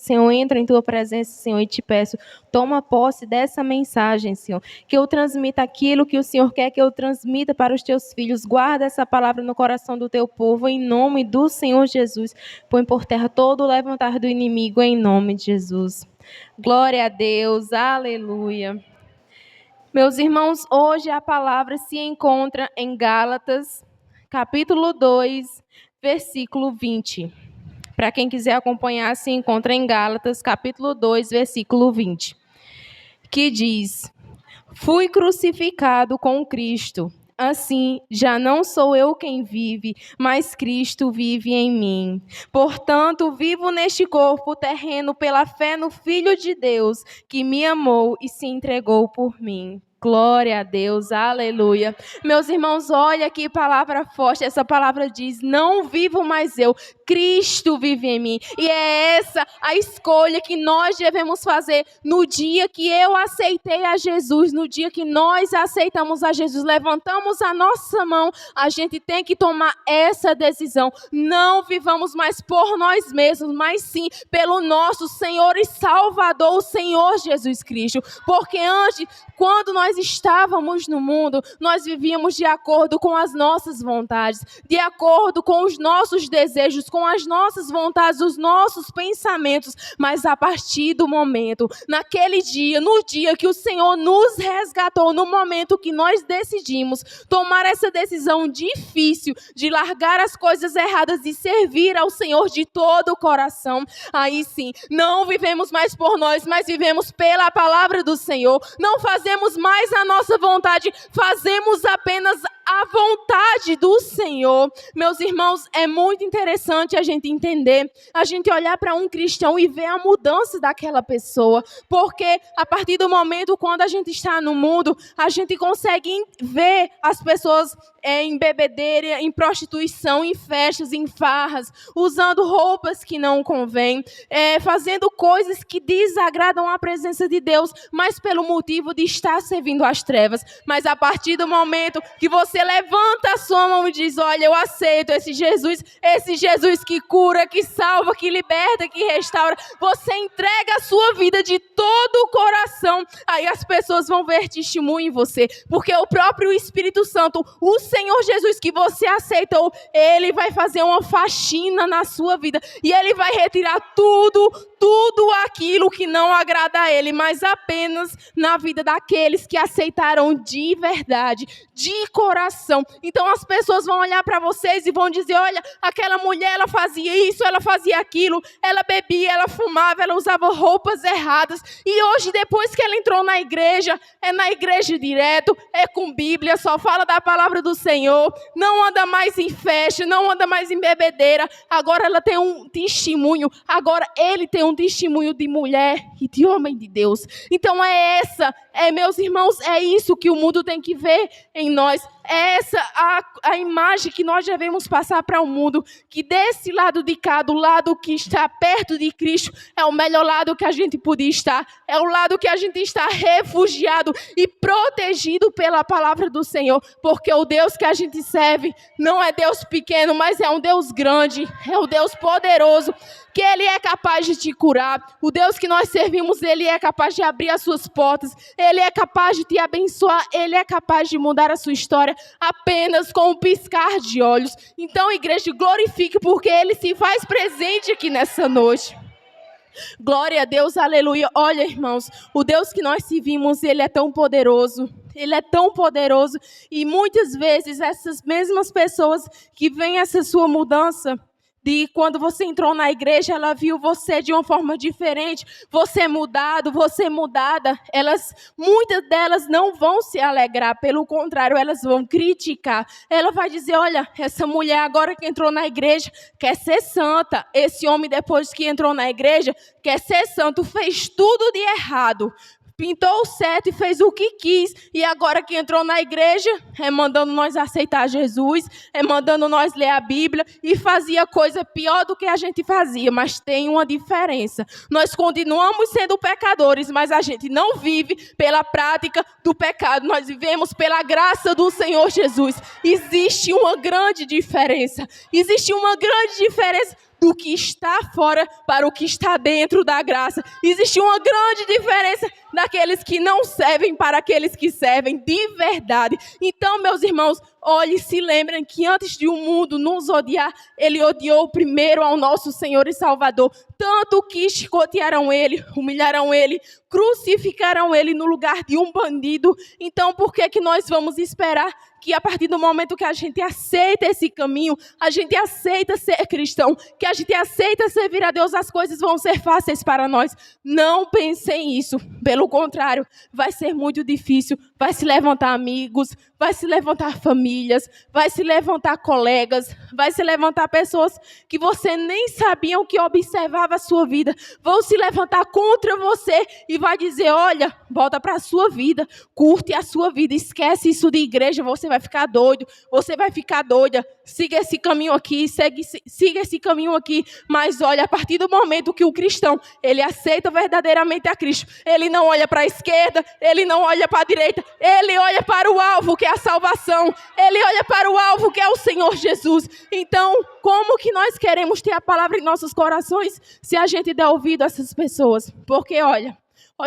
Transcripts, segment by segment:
Senhor, entra em tua presença, Senhor, e te peço, toma posse dessa mensagem, Senhor, que eu transmita aquilo que o Senhor quer que eu transmita para os teus filhos. Guarda essa palavra no coração do teu povo, em nome do Senhor Jesus. Põe por terra todo o levantar do inimigo, em nome de Jesus. Glória a Deus, aleluia. Meus irmãos, hoje a palavra se encontra em Gálatas, capítulo 2, versículo 20. Para quem quiser acompanhar, se encontra em Gálatas, capítulo 2, versículo 20. Que diz: fui crucificado com Cristo. Assim, já não sou eu quem vive, mas Cristo vive em mim. Portanto, vivo neste corpo terreno pela fé no Filho de Deus, que me amou e se entregou por mim. Glória a Deus, aleluia. Meus irmãos, olha que palavra forte. Essa palavra diz: não vivo mais eu, Cristo vive em mim. E é essa a escolha que nós devemos fazer no dia que eu aceitei a Jesus, no dia que nós aceitamos a Jesus, levantamos a nossa mão, a gente tem que tomar essa decisão. Não vivamos mais por nós mesmos, mas sim pelo nosso Senhor e Salvador, o Senhor Jesus Cristo. Porque antes, quando nós estávamos no mundo, nós vivíamos de acordo com as nossas vontades, de acordo com os nossos desejos, com as nossas vontades, os nossos pensamentos. Mas a partir do momento, naquele dia, no dia que o Senhor nos resgatou, no momento que nós decidimos tomar essa decisão difícil de largar as coisas erradas e servir ao Senhor de todo o coração, aí sim, não vivemos mais por nós, mas vivemos pela palavra do Senhor. Não fazemos mais a nossa vontade, fazemos apenas a vontade do Senhor. Meus irmãos, é muito interessante a gente entender, a gente olhar para um cristão e ver a mudança daquela pessoa, porque a partir do momento quando a gente está no mundo, a gente consegue ver as pessoas em bebedeira, em prostituição, em festas, em farras, usando roupas que não convêm, fazendo coisas que desagradam a presença de Deus, mas pelo motivo de estar servindo às trevas. Mas a partir do momento que você levanta a sua mão e diz: olha, eu aceito esse Jesus que cura, que salva, que liberta, que restaura, você entrega a sua vida de todo o coração, aí as pessoas vão ver testemunho em você, porque o próprio Espírito Santo, o Senhor Jesus que você aceitou, Ele vai fazer uma faxina na sua vida, e Ele vai retirar tudo aquilo que não agrada a Ele, mas apenas na vida daqueles que aceitaram de verdade, de coração. Então as pessoas vão olhar para vocês e vão dizer: olha, aquela mulher, ela fazia isso, ela fazia aquilo, ela bebia, ela fumava, ela usava roupas erradas, e hoje, depois que ela entrou na igreja, é na igreja direto, é com Bíblia, só fala da palavra do Senhor, não anda mais em festa, não anda mais em bebedeira. Agora ela tem um testemunho, agora ele tem um testemunho de mulher e de homem de Deus. Então meus irmãos, é isso que o mundo tem que ver em nós. É essa a imagem que nós devemos passar para o mundo, que desse lado de cá, do lado que está perto de Cristo, é o melhor lado que a gente podia estar, é o lado que a gente está refugiado e protegido pela palavra do Senhor, porque o Deus que a gente serve não é Deus pequeno, mas é um Deus grande, é um Deus poderoso, que Ele é capaz de te curar. O Deus que nós servimos, Ele é capaz de abrir as suas portas, Ele é capaz de te abençoar, Ele é capaz de mudar a sua história apenas com um piscar de olhos. Então, igreja, glorifique, porque Ele se faz presente aqui nessa noite. Glória a Deus, aleluia. Olha, irmãos, o Deus que nós servimos, Ele é tão poderoso. Ele é tão poderoso, e muitas vezes essas mesmas pessoas que veem essa sua mudança, de quando você entrou na igreja, ela viu você de uma forma diferente, você mudado, você mudada, muitas delas não vão se alegrar, pelo contrário, elas vão criticar. Ela vai dizer: olha, essa mulher agora que entrou na igreja quer ser santa, esse homem depois que entrou na igreja quer ser santo, fez tudo de errado, pintou o certo e fez o que quis, e agora que entrou na igreja, é mandando nós aceitar Jesus, é mandando nós ler a Bíblia, e fazia coisa pior do que a gente fazia. Mas tem uma diferença: nós continuamos sendo pecadores, mas a gente não vive pela prática do pecado, nós vivemos pela graça do Senhor Jesus. Existe uma grande diferença do que está fora para o que está dentro da graça. Existe uma grande diferença daqueles que não servem para aqueles que servem de verdade. Então, meus irmãos, olhe e se lembrem que antes de o mundo nos odiar, ele odiou primeiro ao nosso Senhor e Salvador. Tanto que chicotearam ele, humilharam ele, crucificaram ele no lugar de um bandido. Então, por que nós vamos esperar que a partir do momento que a gente aceita esse caminho, a gente aceita ser cristão, que a gente aceita servir a Deus, as coisas vão ser fáceis para nós? Não pensem isso. Pelo contrário, vai ser muito difícil. Vai se levantar amigos, vai se levantar famílias, vai se levantar colegas, vai se levantar pessoas que você nem sabiam que observava a sua vida. Vão se levantar contra você e vai dizer, olha, volta para a sua vida, curte a sua vida, esquece isso de igreja, você vai ficar doido, você vai ficar doida, siga esse caminho aqui, siga esse caminho aqui. Mas olha, a partir do momento que o cristão, ele aceita verdadeiramente a Cristo, ele não olha para a esquerda, ele não olha para a direita, ele olha para o alvo, que é a salvação, ele olha para o alvo, que é o Senhor Jesus. Então, como que nós queremos ter a palavra em nossos corações se a gente der ouvido a essas pessoas? Porque olha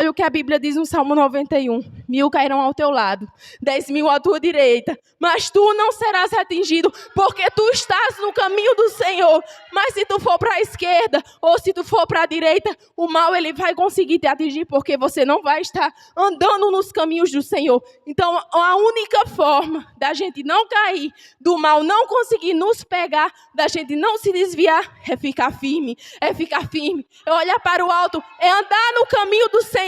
o que a Bíblia diz no Salmo 91. 1.000 cairão ao teu lado, 10.000 à tua direita, mas tu não serás atingido, porque tu estás no caminho do Senhor. Mas se tu for para a esquerda, ou se tu for para a direita, o mal ele vai conseguir te atingir, porque você não vai estar andando nos caminhos do Senhor. Então, a única forma da gente não cair, do mal não conseguir nos pegar, da gente não se desviar, é ficar firme, é olhar para o alto, é andar no caminho do Senhor.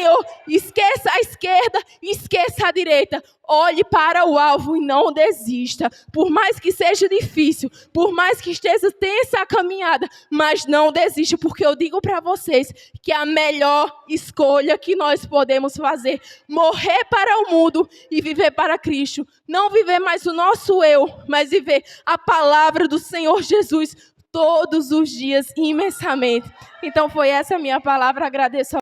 Esqueça a esquerda, esqueça a direita. Olhe para o alvo e não desista. Por mais que seja difícil, por mais que esteja tensa a caminhada, mas não desista, porque eu digo para vocês que a melhor escolha que nós podemos fazer, morrer para o mundo e viver para Cristo. Não viver mais o nosso eu, mas viver a palavra do Senhor Jesus todos os dias imensamente. Então foi essa a minha palavra, agradeço a